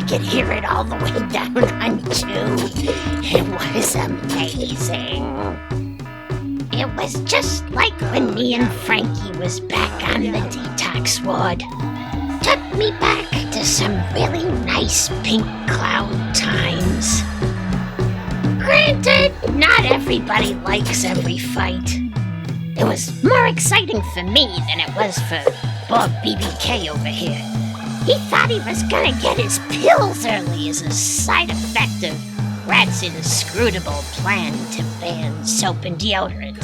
could hear it all the way down on 2. It was amazing. It was just like when me and Frankie was back on the detox ward. Took me back to some really nice pink cloud times. Granted, not everybody likes every fight. It was more exciting for me than it was for poor BBK over here. He thought he was gonna get his pills early as a side effect of Rat's inscrutable plan to ban soap and deodorant.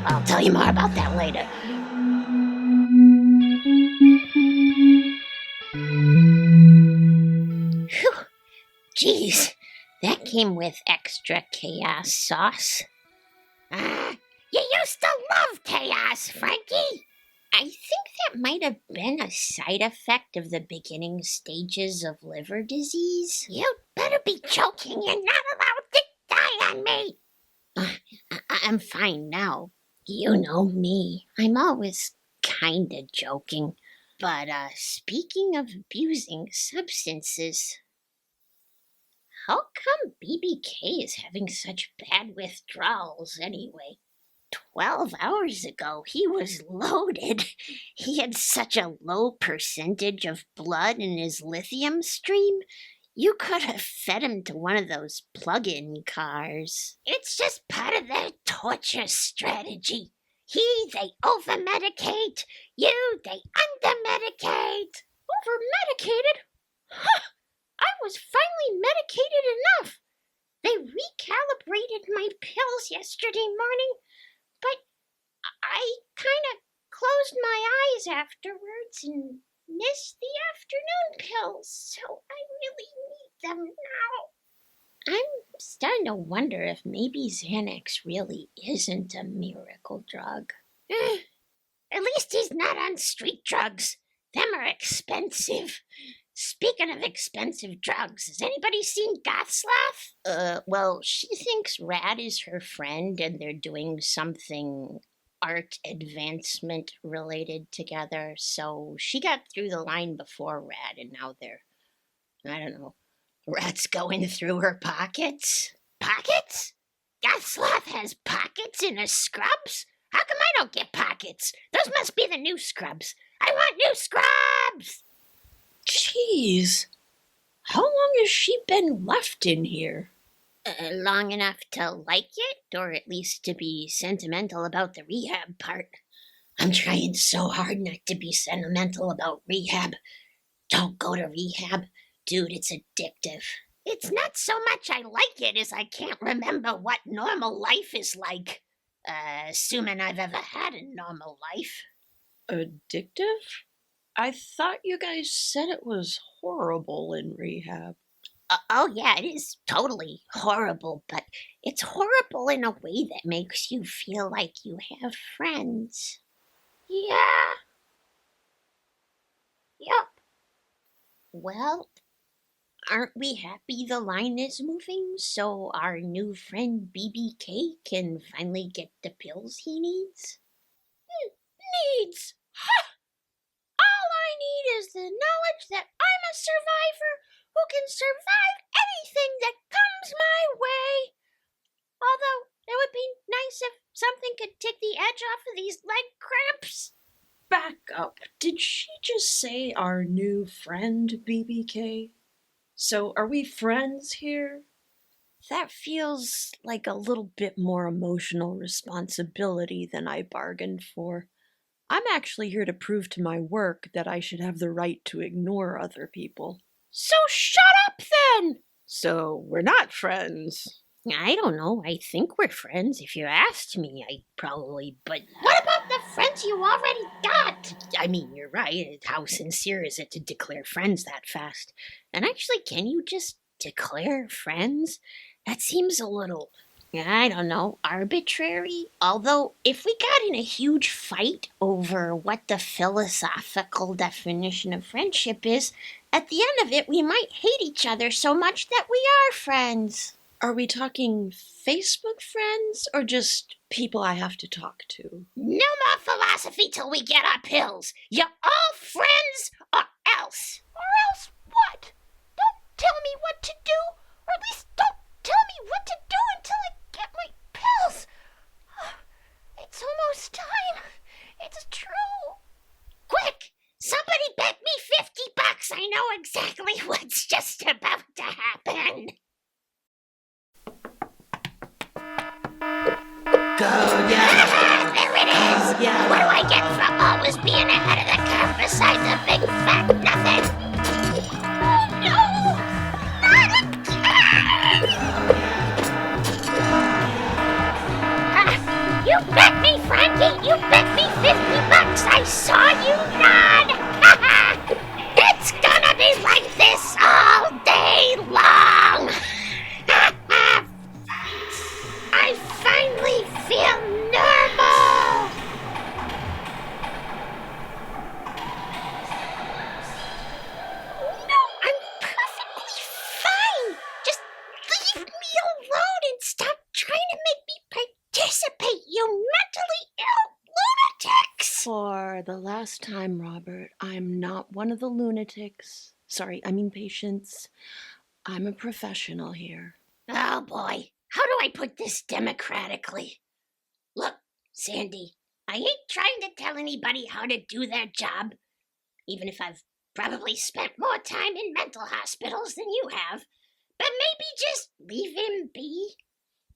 I'll tell you more about that later. Whew. Jeez, that came with extra chaos sauce. You used to love chaos, Frankie. I think that might have been a side effect of the beginning stages of liver disease. You'd better be joking. You're not allowed to die on me. I'm fine now. You know me. I'm always kinda joking. But, speaking of abusing substances, how come BBK is having such bad withdrawals anyway? 12 hours ago, he was loaded. He had such a low percentage of blood in his lithium stream. You could have fed him to one of those plug-in cars. It's just part of their torture strategy. They over-medicate. They under-medicate. Over-medicated? Huh! I was finally medicated enough. They recalibrated my pills yesterday morning, but I kind of closed my eyes afterwards and missed the afternoon pills, so I really need them now. I'm starting to wonder if maybe Xanax really isn't a miracle drug. At least he's not on street drugs. Them are expensive. Speaking of expensive drugs, has anybody seen Gothsloth? Well, she thinks Rad is her friend and they're doing something art advancement related together, so she got through the line before Rad, and now I don't know, Rad's going through her pockets. Pockets? Gothsloth has pockets in her scrubs? How come I don't get pockets? Those must be the new scrubs. I want new scrubs! Jeez, how long has she been left in here? Long enough to like it, or at least to be sentimental about the rehab part. I'm trying so hard not to be sentimental about rehab. Don't go to rehab. Dude, it's addictive. It's not so much I like it as I can't remember what normal life is like. Assuming I've ever had a normal life. Addictive? I thought you guys said it was horrible in rehab. Oh yeah, it is totally horrible, but it's horrible in a way that makes you feel like you have friends. Yeah. Yup. Well, aren't we happy the line is moving so our new friend BBK can finally get the pills he needs? Needs? Ha! All I need is the knowledge that I'm a survivor who can survive anything that comes my way. Although, it would be nice if something could take the edge off of these leg cramps. Back up. Did she just say our new friend, BBK? So are we friends here? That feels like a little bit more emotional responsibility than I bargained for. I'm actually here to prove to my work that I should have the right to ignore other people. So shut up then! So we're not friends. I don't know. I think we're friends. If you asked me, I'd probably, but what about the friends you already got? I mean, you're right. How sincere is it to declare friends that fast? And actually, can you just declare friends? That seems a little, I don't know, arbitrary. Although, if we got in a huge fight over what the philosophical definition of friendship is, at the end of it, we might hate each other so much that we are friends. Are we talking Facebook friends or just people I have to talk to? No more philosophy till we get our pills. You're all friends or else. Or else what? Don't tell me what to do, or at least don't tell me what to do until I get my pills. It's almost time. It's true. Quick! Somebody bet me $50. I know exactly what's just about to happen. Go, yeah. There it is. Yeah. What do I get for always being ahead of the curve besides a big fat nothing? Oh no! Not again! You bet me, Frankie! You bet me $50! I saw you nod! It's gonna be like this all day long! I finally feel normal! No, I'm perfectly fine! Just leave me alone and stop trying to make me participate, you mentally ill lunatics! For the last time, Robert, I'm not one of the lunatics. Sorry, I mean patients. I'm a professional here. Oh boy, how do I put this democratically? Look, Sandy, I ain't trying to tell anybody how to do their job, even if I've probably spent more time in mental hospitals than you have. But maybe just leave him be.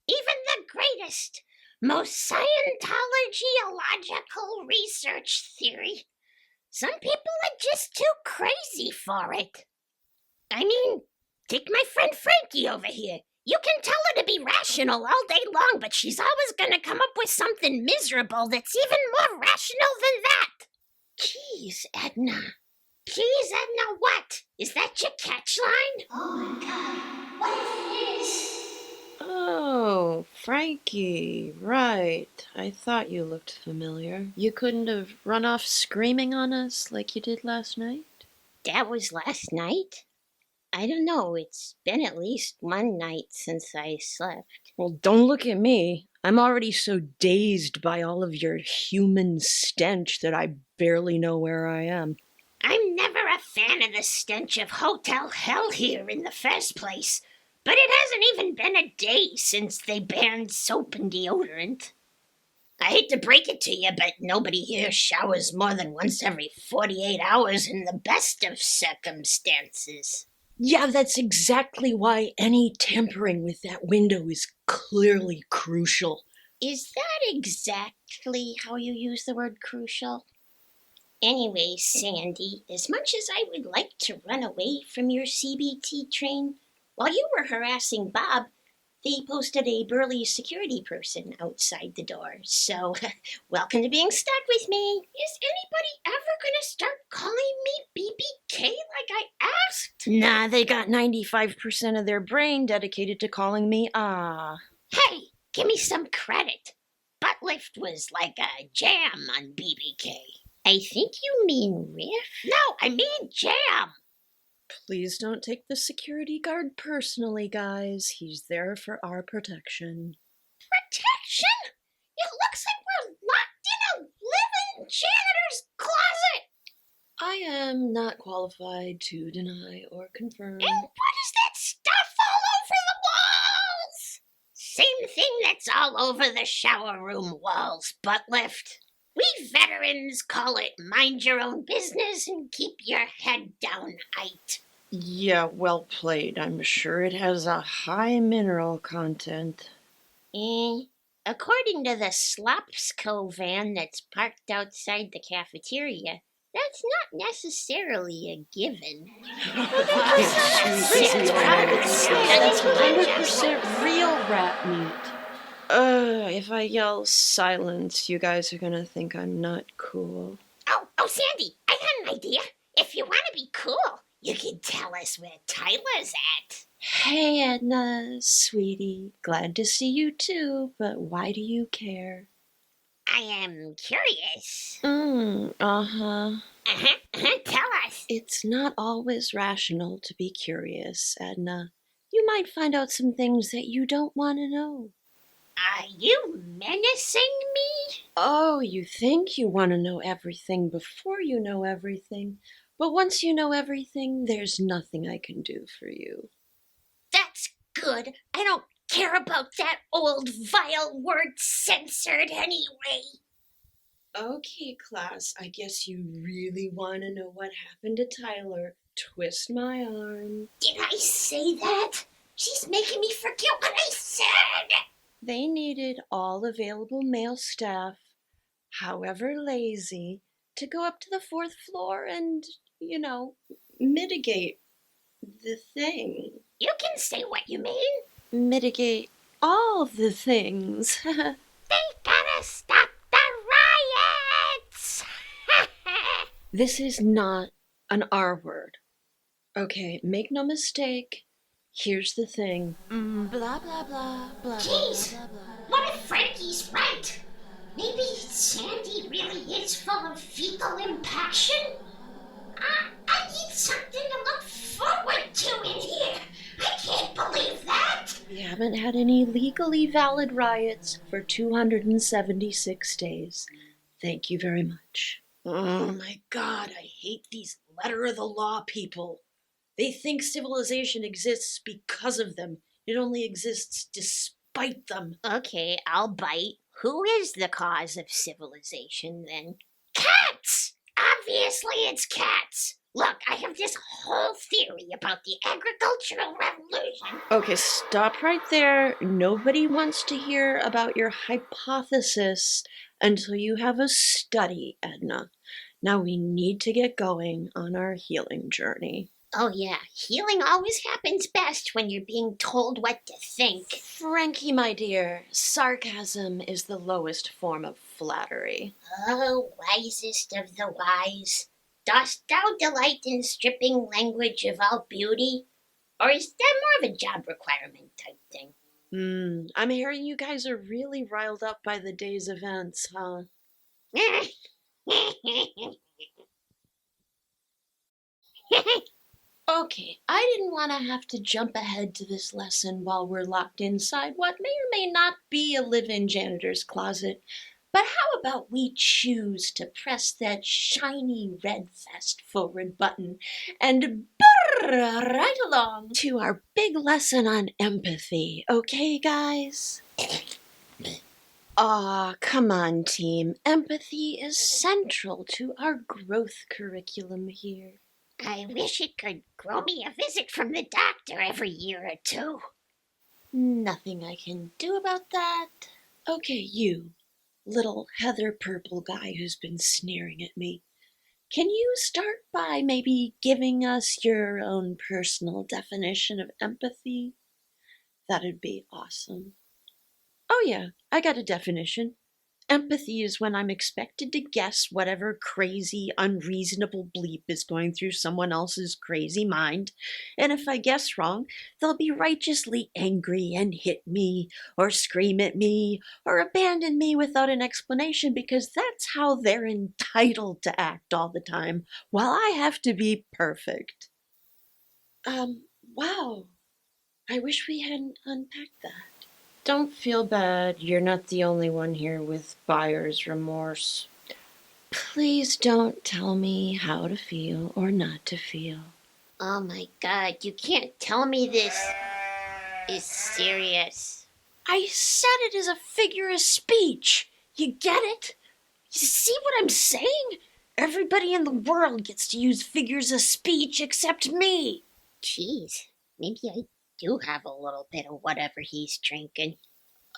Even the greatest, most Scientology-illogical research theory. Some people are just too crazy for it. I mean, take my friend Frankie over here. You can tell her to be rational all day long, but she's always going to come up with something miserable that's even more rational than that. Jeez, Edna. Jeez, Edna, what? Is that your catch line? Oh my god, what if it is? Oh, Frankie, right. I thought you looked familiar. You couldn't have run off screaming on us like you did last night? That was last night? I don't know. It's been at least one night since I slept. Well, don't look at me. I'm already so dazed by all of your human stench that I barely know where I am. I'm never a fan of the stench of hotel hell here in the first place, but it hasn't even been a day since they banned soap and deodorant. I hate to break it to you, but nobody here showers more than once every 48 hours in the best of circumstances. Yeah, that's exactly why any tampering with that window is clearly crucial. Is that exactly how you use the word crucial? Anyway, Sandy, as much as I would like to run away from your CBT train, while you were harassing Bob, they posted a burly security person outside the door. So, welcome to being stuck with me. Is anybody ever gonna start calling me BBK like I asked? Nah, they got 95% of their brain dedicated to calling me Hey, give me some credit. Buttlift was like a jam on BBK. I think you mean riff? No, I mean jam. Please don't take the security guard personally, guys. He's there for our protection. Protection? It looks like we're locked in a living janitor's closet. I am not qualified to deny or confirm. And what is that stuff all over the walls? Same thing that's all over the shower room walls, Buttlift. We veterans call it mind your own business and keep your head down, height. Yeah, well played. I'm sure it has a high mineral content. According to the Slopsco van that's parked outside the cafeteria, that's not necessarily a given. That's 100% real rat meat. If I yell silence, you guys are gonna think I'm not cool. Oh, Sandy, I got an idea. If you want to be cool, you can tell us where Tyler's at. Hey, Edna, sweetie. Glad to see you too, but why do you care? I am curious. Tell us. It's not always rational to be curious, Edna. You might find out some things that you don't want to know. Are you menacing me? Oh, you think you want to know everything before you know everything? But once you know everything, there's nothing I can do for you. That's good. I don't care about that old vile word censored anyway. Okay, class, I guess you really want to know what happened to Tyler. Twist my arm. Did I say that? She's making me forget what I said. They needed all available male staff, however lazy, to go up to the 4th floor and, mitigate the thing. You can say what you mean. Mitigate all the things. They gotta stop the riots. This is not an R word. Okay, make no mistake. Here's the thing. Blah, blah, blah, blah. Jeez, blah, blah, blah. what if Frankie's right? Maybe Sandy really is full of fecal impassion? I need something to look forward to in here. I can't believe that. We haven't had any legally valid riots for 276 days. Thank you very much. Oh my God, I hate these letter of the law people. They think civilization exists because of them. It only exists despite them. Okay, I'll bite. Who is the cause of civilization then? Cats! Obviously it's cats. Look, I have this whole theory about the agricultural revolution. Okay, stop right there. Nobody wants to hear about your hypothesis until you have a study, Edna. Now we need to get going on our healing journey. Oh yeah, healing always happens best when you're being told what to think. Frankie, my dear, sarcasm is the lowest form of flattery. Oh, wisest of the wise, dost thou delight in stripping language of all beauty? Or is that more of a job requirement type thing? I'm hearing you guys are really riled up by the day's events, huh? Okay, I didn't want to have to jump ahead to this lesson while we're locked inside what may or may not be a live-in janitor's closet. But how about we choose to press that shiny red fast-forward button and brrr right along to our big lesson on empathy, okay, guys? Aw, come on, team. Empathy is central to our growth curriculum here. I wish it could grow me a visit from the doctor every year or two. Nothing I can do about that. Okay, you, little heather purple guy who's been sneering at me. Can you start by maybe giving us your own personal definition of empathy? That'd be awesome. Oh yeah, I got a definition. Empathy is when I'm expected to guess whatever crazy, unreasonable bleep is going through someone else's crazy mind, and if I guess wrong, they'll be righteously angry and hit me, or scream at me, or abandon me without an explanation because that's how they're entitled to act all the time, while I have to be perfect. Wow. I wish we hadn't unpacked that. Don't feel bad. You're not the only one here with buyer's remorse. Please don't tell me how to feel or not to feel. Oh my God, you can't tell me this is serious. I said it as a figure of speech. You get it? You see what I'm saying? Everybody in the world gets to use figures of speech except me. Jeez, maybe I do have a little bit of whatever he's drinking.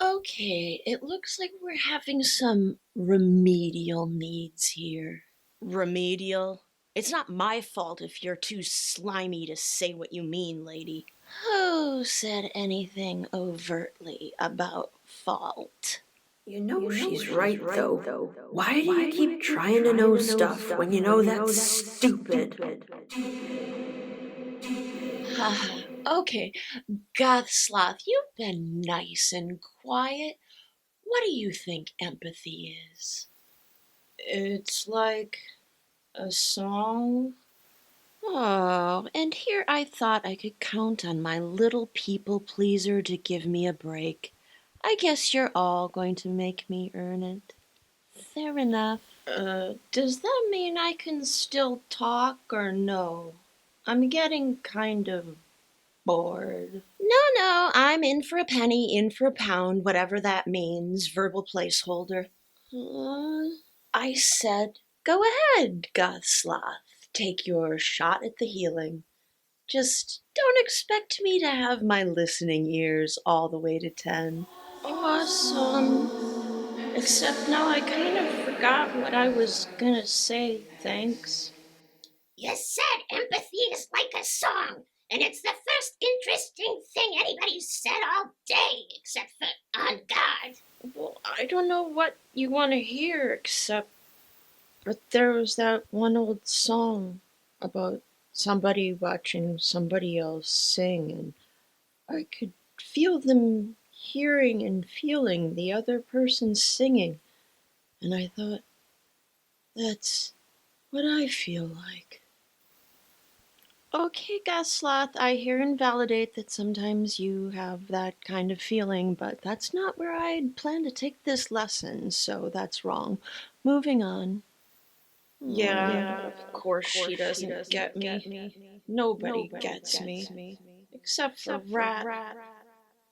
Okay, it looks like we're having some remedial needs here. Remedial? It's not my fault if you're too slimy to say what you mean, lady. Who said anything overtly about fault? You know she's right, though. Why do you keep trying to know stuff when you know that's stupid? Okay, Gothsloth, you've been nice and quiet. What do you think empathy is? It's like a song. Oh, and here I thought I could count on my little people pleaser to give me a break. I guess you're all going to make me earn it. Fair enough. Does that mean I can still talk or no? I'm getting kind of bored. No, I'm in for a penny, in for a pound, whatever that means, verbal placeholder. I said, go ahead, Gothsloth. Take your shot at the healing. Just don't expect me to have my listening ears all the way to 10. Awesome. Except now I kind of forgot what I was gonna say, thanks. You said empathy is like a song, and it's the first interesting thing anybody's said all day, except for on guard. Well, I don't know what you want to hear, except but there was that one old song about somebody watching somebody else sing, and I could feel them hearing and feeling the other person singing, and I thought, that's what I feel like. Okay, Gothsloth, I hear and validate that sometimes you have that kind of feeling, but that's not where I'd planned to take this lesson, so that's wrong. Moving on. Yeah, of course she doesn't get me. Nobody gets me. Except for Rat.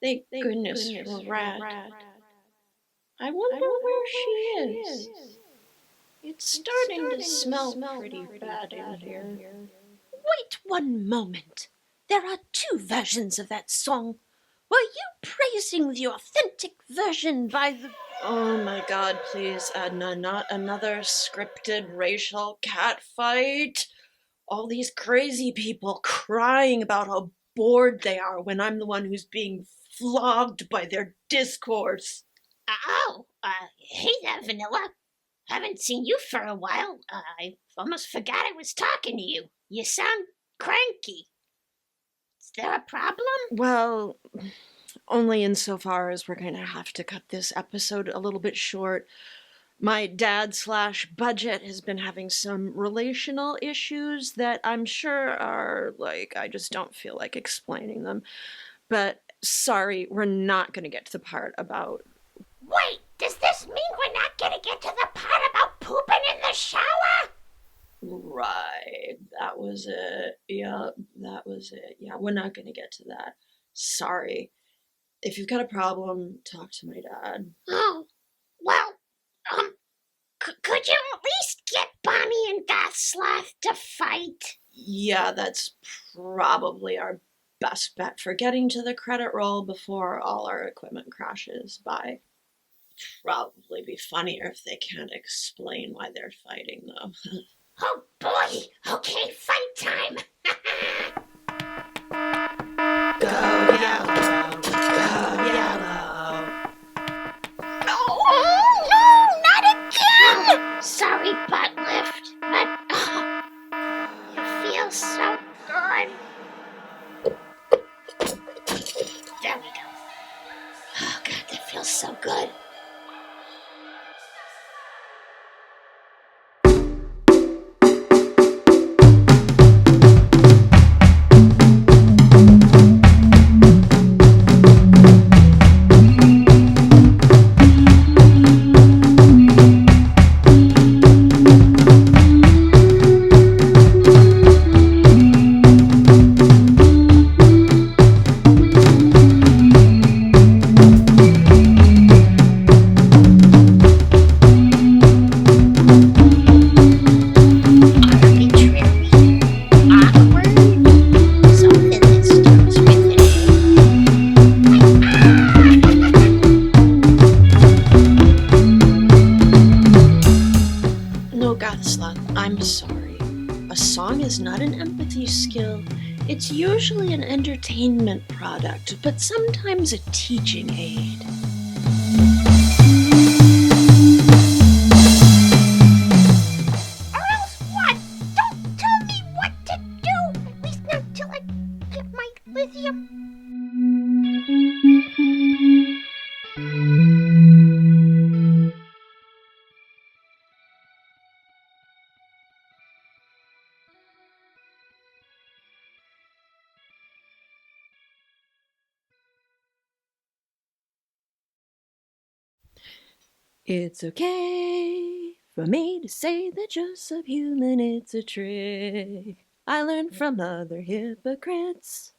Thank goodness for Rat. I wonder where she is. It's starting to smell pretty bad in here. Wait one moment. There are two versions of that song. Were you praising the authentic version by the... Oh my god, please, Edna, not another scripted racial catfight. All these crazy people crying about how bored they are when I'm the one who's being flogged by their discourse. Hey there, Vanilla. Haven't seen you for a while. I almost forgot I was talking to you. You sound cranky. Is there a problem? Well, only insofar as we're going to have to cut this episode a little bit short. My dad/budget has been having some relational issues that I'm sure are like, I just don't feel like explaining them. But sorry, we're not going to get to the part about. Wait, does this mean we're not gonna get to the part about pooping in the shower? Right, that was it. Yeah, that was it. Yeah, we're not going to get to that. Sorry. If you've got a problem, talk to my dad. Oh, well, could you at least get Bonnie and Gothsloth to fight? Yeah, that's probably our best bet for getting to the credit roll before all our equipment crashes by. Probably be funnier if they can't explain why they're fighting, though. Oh boy, okay, fight time. Go yellow, go yellow. Oh, no, not again! Sorry, butt lift, but it feels so good. There we go. Oh, God, that feels so good. No, Gothsloth, I'm sorry. A song is not an empathy skill. It's usually an entertainment product, but sometimes a teaching aid. Or else what? Don't tell me what to do. At least not till I get my lithium. It's okay For me to say that you're subhuman, it's a trick I learned from other hypocrites.